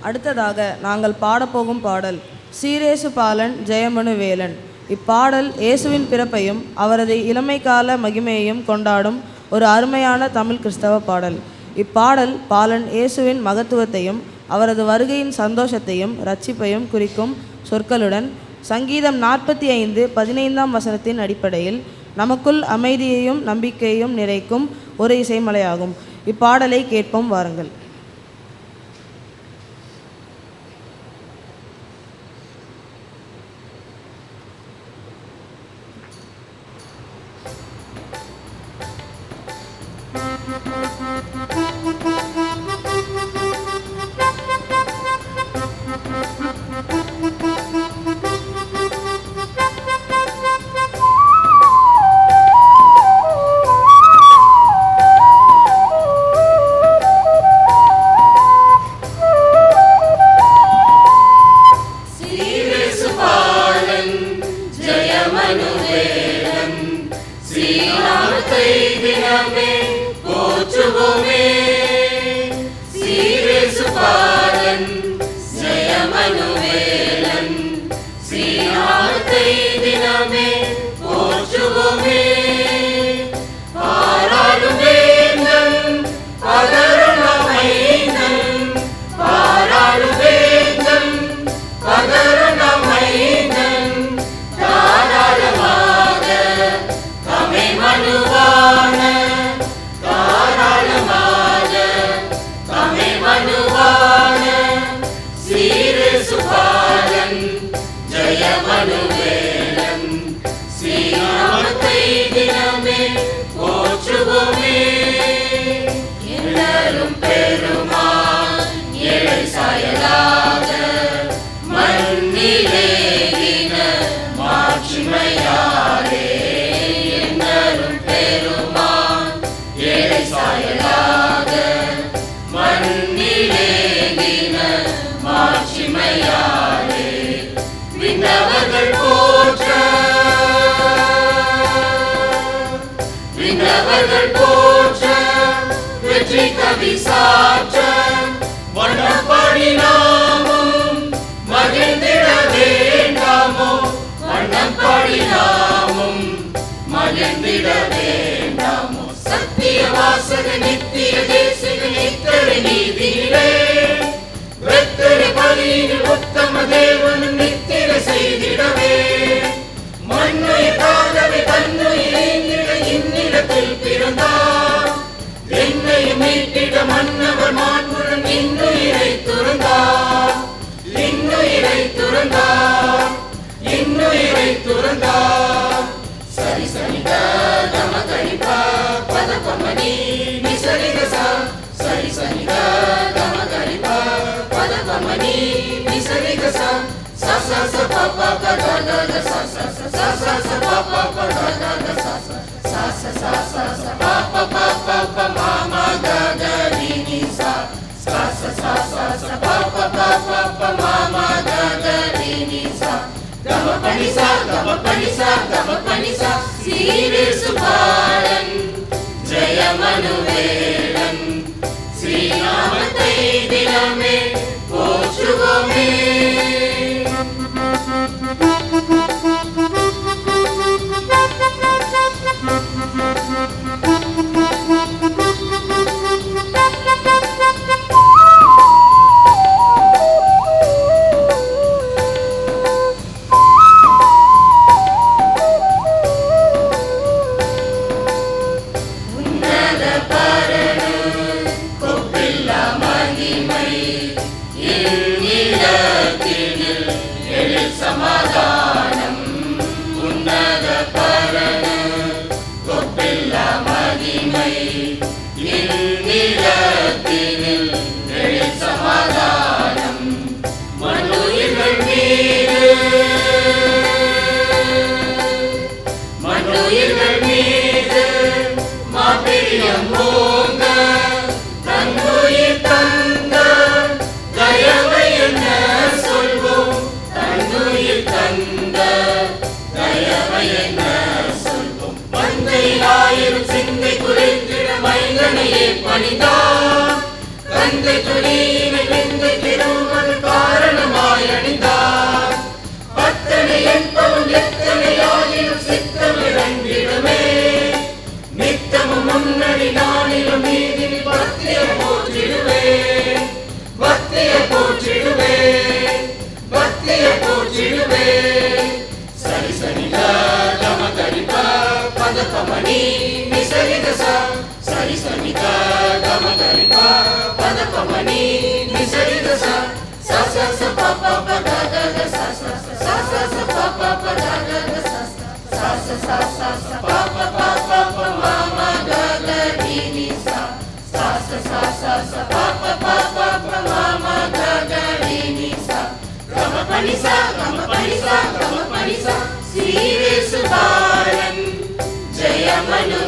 அடுத்ததாக நாங்கள் பாடப்போகும் பாடல் சீரேசு பாலன் ஜெயமனு வேலன். இப்பாடல் இயேசுவின் பிறப்பையும் அவரது இளமை கால மகிமையையும் கொண்டாடும் ஒரு அருமையான தமிழ் கிறிஸ்தவ பாடல். இப்பாடல் பாலன் இயேசுவின் மகத்துவத்தையும் அவரது வருகையின் சந்தோஷத்தையும் இரட்சிப்பையும் குறிக்கும் சொற்களுடன் சங்கீதம் 45:15 அடிப்படையில் நமக்குள் அமைதியையும் நம்பிக்கையையும் நிறைக்கும் ஒரு இசைமலையாகும். இப்பாடலை கேட்போம் வாருங்கள். சீரேசு பாலன் ஜெயமனு வேலன் ஸ்ரீநாமத்தை தினமே போற்றுவோமே. தன்னுயிர் தந்த போற்றிடுவேன், பக்தியை போற்றிடுவேன், பக்தியை போற்றிடுவேன். சரி சரிதா கம கரிபா பத பமணி நிசரிதசா, சரி சரிதா கம கரிபா பத பமணி நிசரிதசா, சா சா சா பா பா பா கா கா கா சா சா சா சா சா பா பா பா கா கா கா சா சா சா சா சா பா பா பா பா பா மா மா கா கா ரி ரி சா சா சா சா சா சா பா பா பா பா பா மா மா கா கா ரி ரி சா கம பனி சா கம பனி சா கம பனி சா. ஸ்ரீ இயேசு பாலன் ஜெயமனு